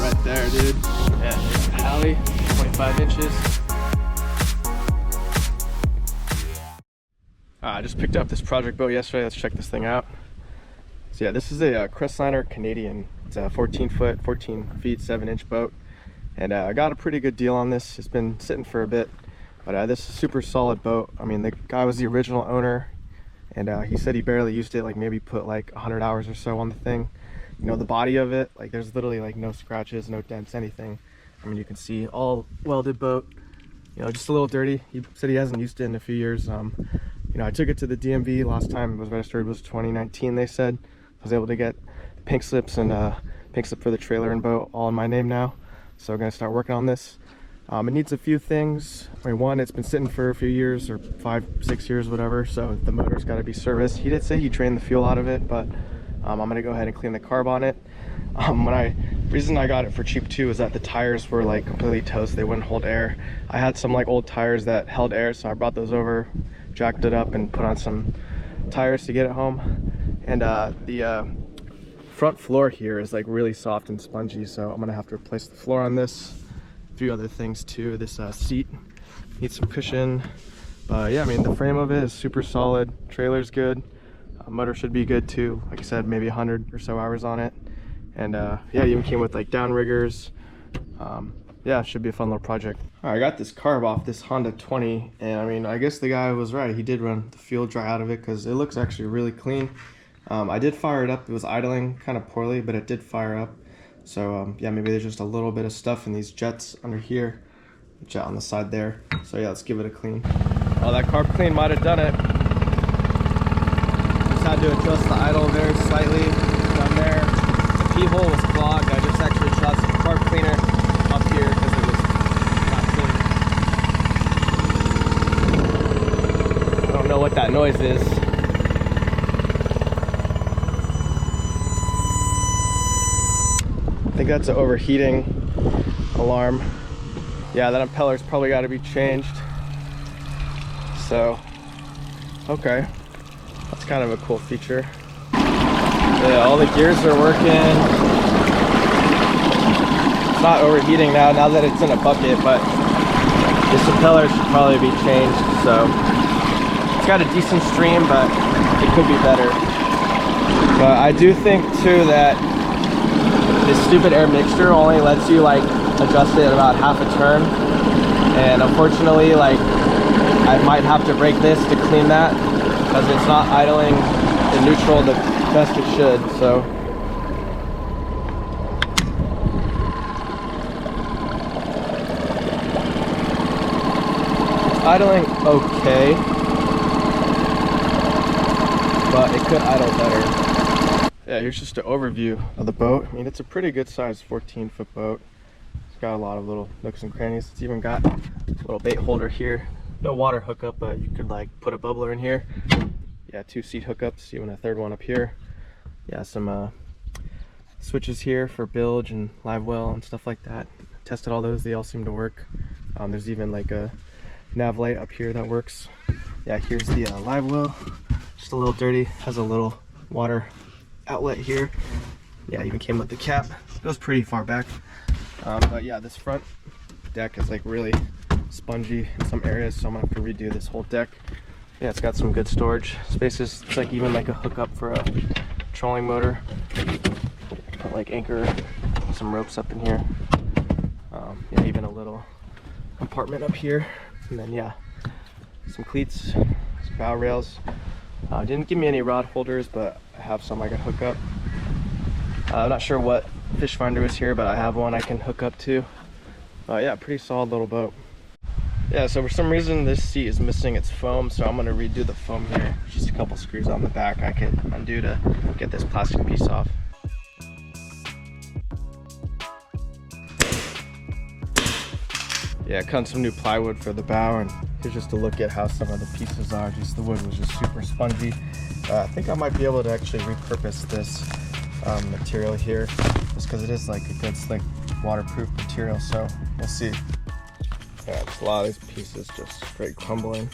right there, dude. Yeah, there's the alley, 25 inches. I just picked up this project boat yesterday. Let's check this thing out. So yeah, this is a Crestliner Canadian. It's a 14 feet 7-inch boat, and I got a pretty good deal on this. It's been sitting for a bit, but this is a super solid boat. I mean, the guy was the original owner, and he said he barely used it, like maybe put like 100 hours or so on the thing. You know, the body of it, like there's literally like no scratches, no dents, anything. I mean, you can see all welded boat, you know, just a little dirty. He said he hasn't used it in a few years. You know, I took it to the DMV. Last time it was registered was 2019, they said. I was able to get pink slips and pink slip for the trailer and boat all in my name now. So I'm gonna start working on this. It needs a few things. I mean, one, it's been sitting for a few years, or 5-6 years, whatever. So the motor's got to be serviced. He did say he drained the fuel out of it, but I'm gonna go ahead and clean the carb on it. Reason I got it for cheap too is that the tires were like completely toast. They wouldn't hold air. I had some like old tires that held air, so I brought those over, jacked it up, and put on some tires to get it home. And the front floor here is like really soft and spongy, so I'm gonna have to replace the floor on this. A few other things too. This seat needs some cushion, but yeah, I mean, the frame of it is super solid. Trailer's good. Motor should be good too. Like I said, maybe 100 or so hours on it. And yeah, it even came with like downriggers. Yeah, it should be a fun little project. All right, I got this carb off this Honda 20, and I mean, I guess the guy was right. He did run the fuel dry out of it because it looks actually really clean. I did fire it up. It was idling kind of poorly, but it did fire up. So yeah, maybe there's just a little bit of stuff in these jets under here, jet on the side there. So yeah, let's give it a clean. Oh, that carb clean might have done it. Just had to adjust the idle very slightly down there. The P-hole was clogged. I just actually shot some carb cleaner up here because it was not clean. I don't know what that noise is. I think that's an overheating alarm. Yeah, that impeller's probably got to be changed. So, okay, that's kind of a cool feature. Yeah, all the gears are working. It's not overheating now that it's in a bucket, but this impeller should probably be changed. So it's got a decent stream, but it could be better. But I do think too that this stupid air mixture only lets you like adjust it about half a turn, and unfortunately, like, I might have to break this to clean that because it's not idling in neutral the best it should. So it's idling okay, but it could idle better. Yeah, here's just an overview of the boat. I mean, it's a pretty good sized 14-foot boat. It's got a lot of little nooks and crannies. It's even got a little bait holder here. No water hookup, but you could like put a bubbler in here. Yeah, 2 seat hookups, even a third one up here. Yeah, some switches here for bilge and live well and stuff like that. Tested all those, they all seem to work. There's even like a nav light up here that works. Yeah, here's the live well. Just a little dirty, has a little water outlet here. Yeah, even came with the cap. It goes pretty far back. But yeah, this front deck is like really spongy in some areas, so I'm gonna have to redo this whole deck. Yeah, it's got some good storage spaces. It's like even like a hookup for a trolling motor. Put like anchor, some ropes up in here. Yeah, even a little compartment up here. And then yeah, some cleats, some bow rails. Didn't give me any rod holders, but I have some I can hook up. I'm not sure what fish finder is here, but I have one I can hook up to. Yeah, pretty solid little boat. Yeah, so for some reason this seat is missing its foam, so I'm gonna redo the foam here. Just a couple screws on the back I can undo to get this plastic piece off. Yeah, cut some new plywood for the bow, and here's just a look at how some of the pieces are. Just the wood was just super spongy. I think I might be able to actually repurpose this material here, just because it is like a good slick waterproof material, so we'll see. Yeah, just a lot of these pieces just straight crumbling.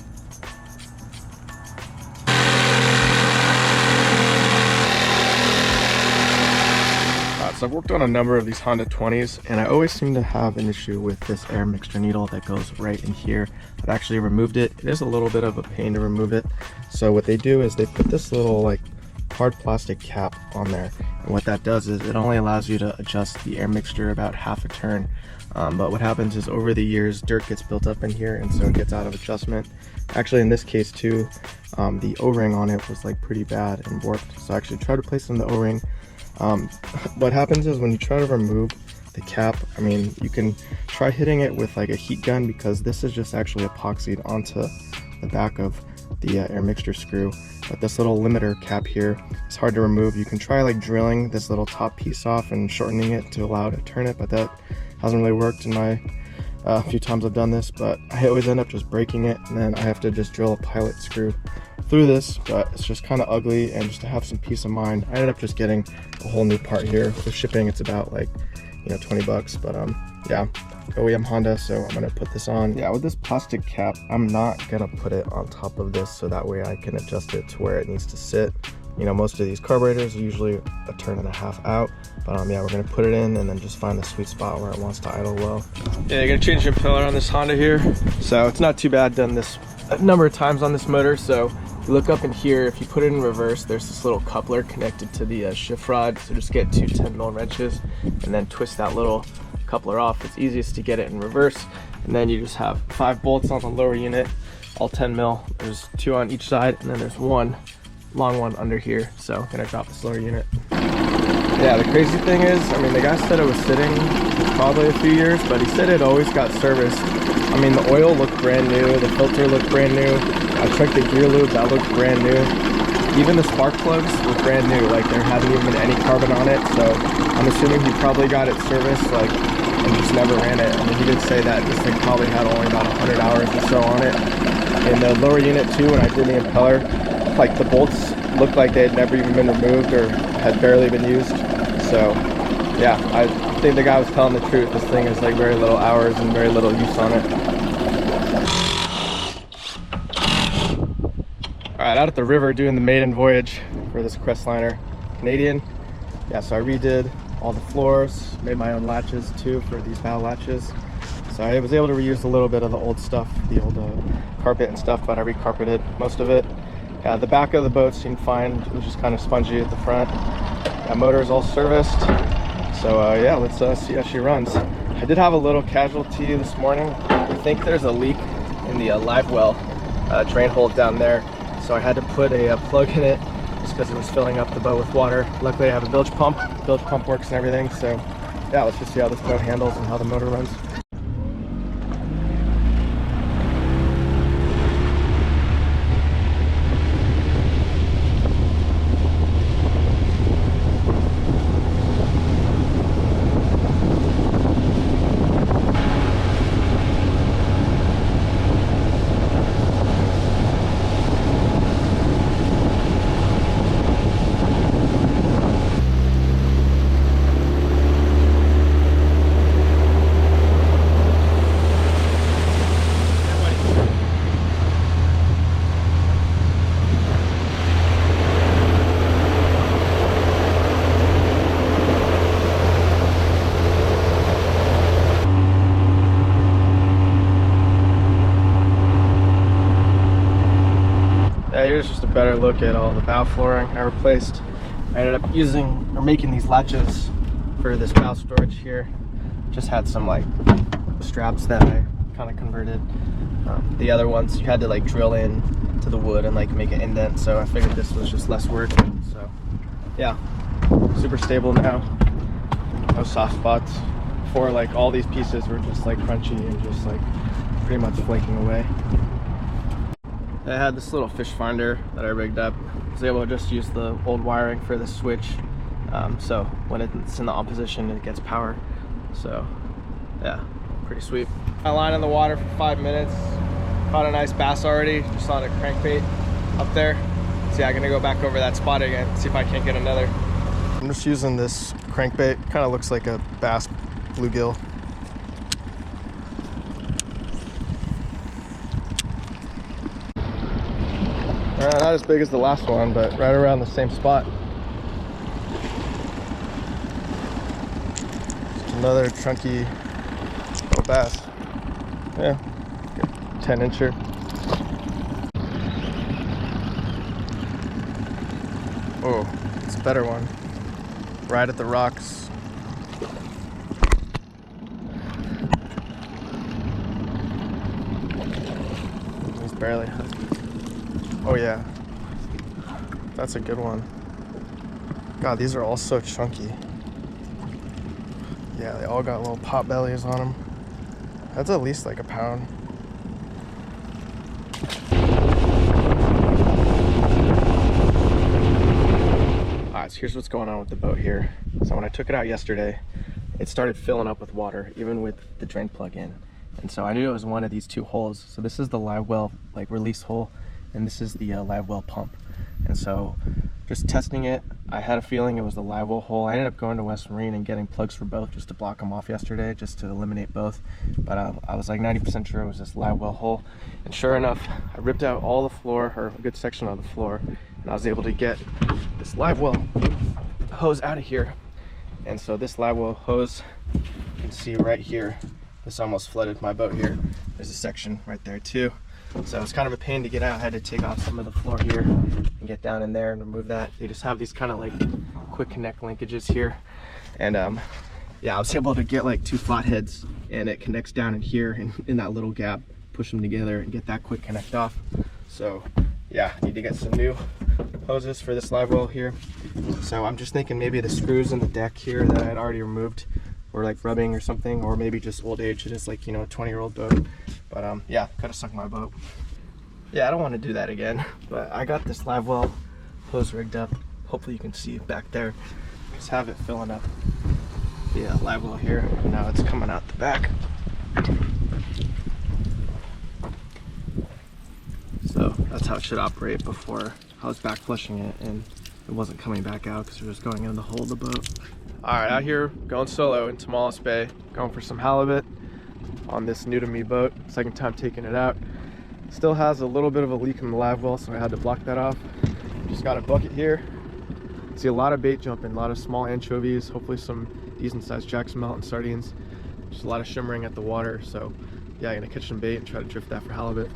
So I've worked on a number of these Honda 20s, and I always seem to have an issue with this air mixture needle that goes right in here. I've actually removed it. It is a little bit of a pain to remove it. So what they do is they put this little like hard plastic cap on there, and what that does is it only allows you to adjust the air mixture about half a turn. But what happens is over the years dirt gets built up in here, and so it gets out of adjustment. Actually in this case too, the O-ring on it was like pretty bad and warped, so I actually tried replacing the O-ring. What happens is when you try to remove the cap, I mean, you can try hitting it with like a heat gun, because this is just actually epoxied onto the back of the air mixture screw. But this little limiter cap here is hard to remove. You can try like drilling this little top piece off and shortening it to allow it to turn it, but that hasn't really worked in my few times I've done this. But I always end up just breaking it, and then I have to just drill a pilot screw through this. But it's just kind of ugly, and just to have some peace of mind, I ended up just getting a whole new part here. For shipping, it's about like, you know, 20 bucks. But yeah, OEM Honda, so I'm gonna put this on. Yeah, with this plastic cap, I'm not gonna put it on top of this, so that way I can adjust it to where it needs to sit. You know, most of these carburetors are usually a turn and a half out, but yeah, we're gonna put it in and then just find the sweet spot where it wants to idle well. Yeah, you're gonna change the impeller on this Honda here, so it's not too bad. Done this a number of times on this motor. So you look up in here, if you put it in reverse, there's this little coupler connected to the shift rod. So just get two 10mm wrenches and then twist that little coupler off. It's easiest to get it in reverse, and then you just have 5 bolts on the lower unit, all 10mm. There's 2 on each side, and then there's one long one under here. So I'm gonna drop this lower unit. Yeah, the crazy thing is, I mean, the guy said it was sitting for probably a few years, but he said it always got serviced. I mean, the oil looked brand new, the filter looked brand new. I checked the gear lube, that looked brand new. Even the spark plugs were brand new, like there hadn't even been any carbon on it. So I'm assuming he probably got it serviced, like, and just never ran it. I mean, he did say that this thing probably had only about 100 hours or so on it. In the lower unit too, when I did the impeller, like the bolts looked like they had never even been removed or had barely been used. So yeah, I think the guy was telling the truth. This thing is like very little hours and very little use on it. All right, out at the river doing the Maiden voyage for this Crestliner Canadian. Yeah, so I redid all the floors, made my own latches too for these bow latches. So I was able to reuse a little bit of the old stuff, the old carpet and stuff, but I recarpeted most of it. Yeah, the back of the boat seemed fine. It was just kind of spongy at the front. That motor is all serviced. So yeah, let's see how she runs. I did have a little casualty this morning. I think there's a leak in the live well drain hole down there. So I had to put a plug in it just because it was filling up the boat with water. Luckily I have a bilge pump. Bilge pump works and everything. So yeah, let's just see how this boat handles and how the motor runs. Here's just a better look at all the bow flooring I replaced. I ended up using or making these latches for this bow storage here. Just had some like straps that I kind of converted. The other ones you had to like drill in to the wood and like make an indent, so I figured this was just less work. So yeah, super stable now, no soft spots. Before, like all these pieces were just like crunchy and just like pretty much flaking away. I had this little fish finder that I rigged up. I was able to just use the old wiring for the switch. So when it's in the on position, it gets power. So yeah, pretty sweet. I lined in the water for 5 minutes. Caught a nice bass already, just on a crankbait up there. So yeah, I'm gonna go back over that spot again, see if I can't get another. I'm just using this crankbait. Kind of looks like a bass bluegill. Not as big as the last one, but right around the same spot. Another chunky little bass. Yeah, 10-incher. Oh, it's a better one. Right at the rocks. He's barely hooked. Oh yeah, that's a good one. God, these are all so chunky. Yeah, they all got little pot bellies on them. That's at least like a pound. Alright, so here's what's going on with the boat here. So when I took it out yesterday, it started filling up with water, even with the drain plug in. And so I knew it was one of these two holes. So this is the live well like release hole, and this is the live well pump. And so just testing it, I had a feeling it was the live well hole. I ended up going to West Marine and getting plugs for both just to block them off yesterday, just to eliminate both. But I was like 90% sure it was this live well hole. And sure enough, I ripped out all the floor, or a good section of the floor, and I was able to get this live well hose out of here. And so this live well hose, you can see right here, this almost flooded my boat here. There's a section right there too. So it's kind of a pain to get out. I had to take off some of the floor here and get down in there and remove that. They just have these kind of like quick connect linkages here. And yeah, I was able to get like 2 flatheads, and it connects down in here and in that little gap, push them together and get that quick connect off. So yeah, I need to get some new hoses for this live well here. So I'm just thinking maybe the screws in the deck here that I had already removed or like rubbing or something, or maybe just old age. It is like, you know, a 20-year-old boat. But yeah, could have sunk my boat. Yeah, I don't want to do that again. But I got this live well hose rigged up. Hopefully you can see back there. Just have it filling up the live well here. Now it's coming out the back. So that's how it should operate. Before I was back flushing it and it wasn't coming back out because it was going in the hull of the boat. Alright, out here going solo in Tomales Bay, going for some halibut on this new to me boat. Second time taking it out. Still has a little bit of a leak in the live well, so I had to block that off. Just got a bucket here. See a lot of bait jumping, a lot of small anchovies, hopefully some decent sized jack smelt and sardines. Just a lot of shimmering at the water, so yeah, I'm gonna catch some bait and try to drift that for halibut.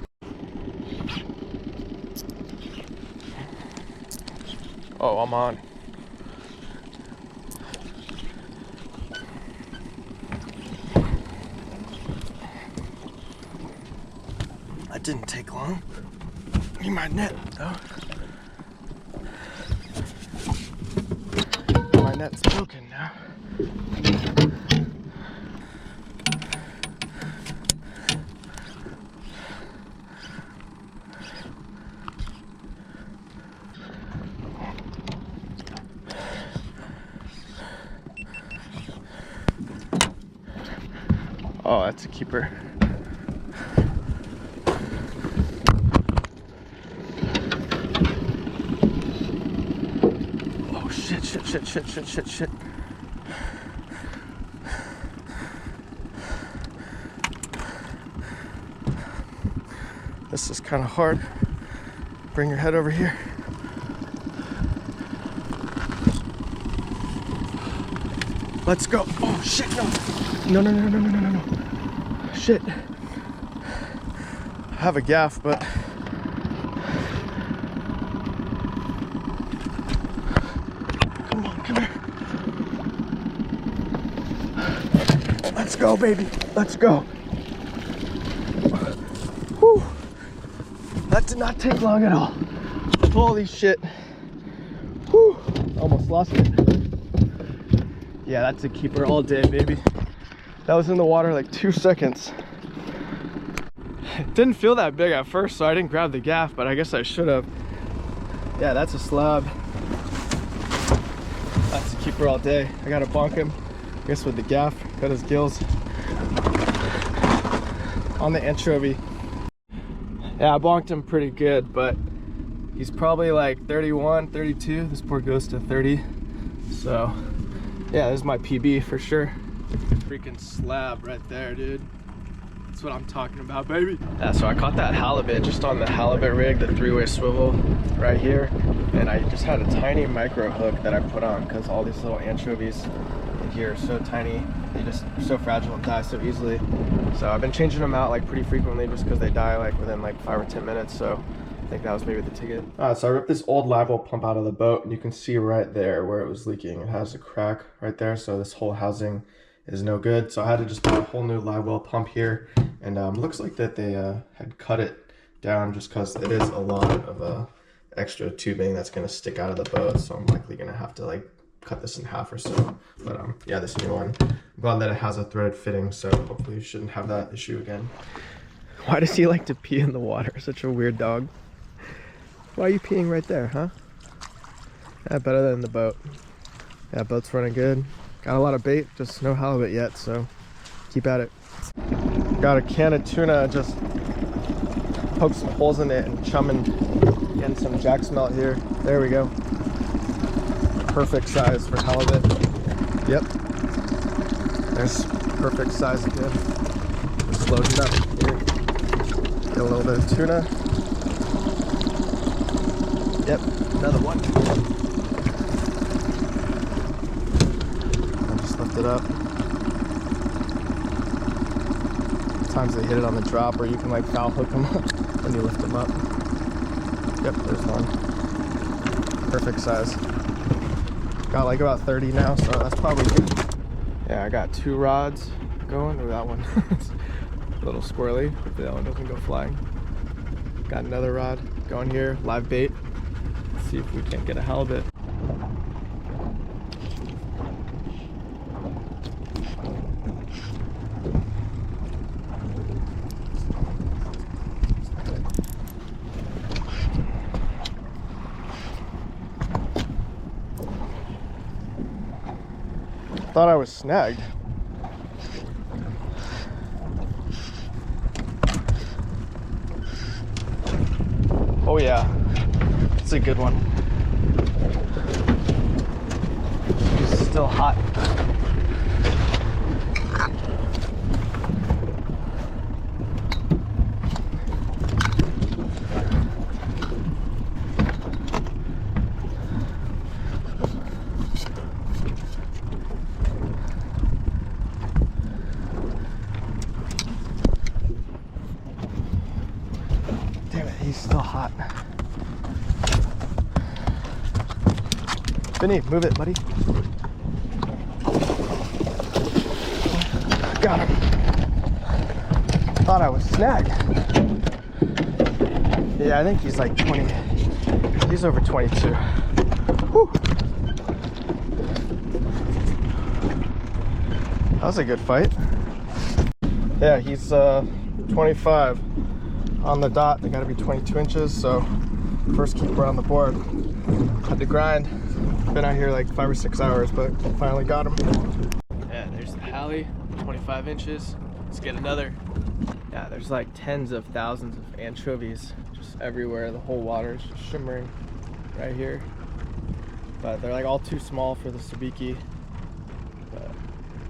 Oh, I'm on. That didn't take long. Need my net though. My net's broken now. Oh, that's a keeper. Oh shit, shit, shit, shit, shit, shit, shit. This is kind of hard. Bring your head over here. Let's go. Oh shit, no. No, no, no, no, no, no, no, no. Shit. I have a gaff, but come on, come here. Let's go, baby. Let's go. Whew. That did not take long at all. Holy shit. Whew. Almost lost it. Yeah, that's a keeper all day, baby. That was in the water like 2 seconds. It didn't feel that big at first, so I didn't grab the gaff, but I guess I should have. Yeah, that's a slab. That's a keeper all day. I gotta bonk him, I guess with the gaff, cut his gills on the anchovy. Yeah, I bonked him pretty good, but he's probably like 31, 32. This poor goes to 30. So yeah, this is my PB for sure. Freaking slab right there, dude. That's what I'm talking about, baby. Yeah, so I caught that halibut just on the halibut rig, the 3-way swivel right here. And I just had a tiny micro hook that I put on because all these little anchovies in here are so tiny. they just are so fragile and die so easily. So I've been changing them out like pretty frequently just because they die like within like 5 or 10 minutes. So I think that was maybe the ticket. So I ripped this old live well pump out of the boat, and you can see right there where it was leaking. It has a crack right there, so this whole housing is no good. So I had to just buy a whole new live well pump here, and looks like that they had cut it down just because it is a lot of extra tubing that's going to stick out of the boat. So I'm likely going to have to like cut this in half or so. But yeah, this new one, I'm glad that it has a threaded fitting, so hopefully you shouldn't have that issue again. Why does he like to pee in the water? Such a weird dog. Why are you peeing right there, huh? Yeah, better than the boat. Yeah, boat's running good. Got a lot of bait, just no halibut yet, so keep at it. Got a can of tuna, just poke some holes in it and chumming, getting some jack smelt here. There we go. Perfect size for halibut. Yep. There's perfect size again. Just loading up here. Get a little bit of tuna. Yep, another one. I'll just lift it up. Sometimes they hit it on the drop, or you can like foul hook them up when you lift them up. Yep, there's one. Perfect size. Got like about 30 now, so that's probably good. Yeah, I got 2 rods going. Oh, that one. A little squirrely. Hopefully that one doesn't go flying. Got another rod going here, live bait. Let's see if we can't get a halibut. Thought I was snagged. Oh yeah, it's a good one. It's still hot. He's still hot. Vinny, move it, buddy. Got him. Thought I was snagged. Yeah, I think he's like 20. He's over 22. Whew. That was a good fight. Yeah, he's 25. On the dot, they gotta be 22 inches, so first keeper on the board. Had to grind. Been out here like 5 or 6 hours, but finally got him. Yeah, there's the Hallie, 25 inches. Let's get another. Yeah, there's like tens of thousands of anchovies just everywhere. The whole water is just shimmering right here. But they're like all too small for the sabiki. But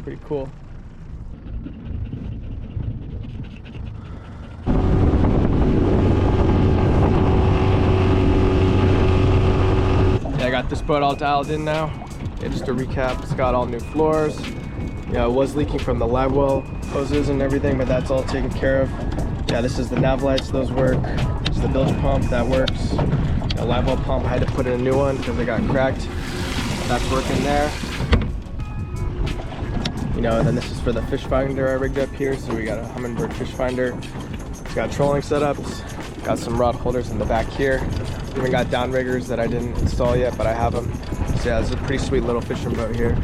pretty cool. I got this boat all dialed in now. Yeah, just to recap, it's got all new floors. Yeah, it was leaking from the live well hoses and everything, but that's all taken care of. Yeah, this is the nav lights, those work. It's the bilge pump, that works. The live well pump, I had to put in a new one because it got cracked. That's working there. You know, and then this is for the fish finder I rigged up here. So we got a Humminbird fish finder. It's got trolling setups. Got some rod holders in the back here. Even got downriggers that I didn't install yet, but I have them. So yeah, it's a pretty sweet little fishing boat here.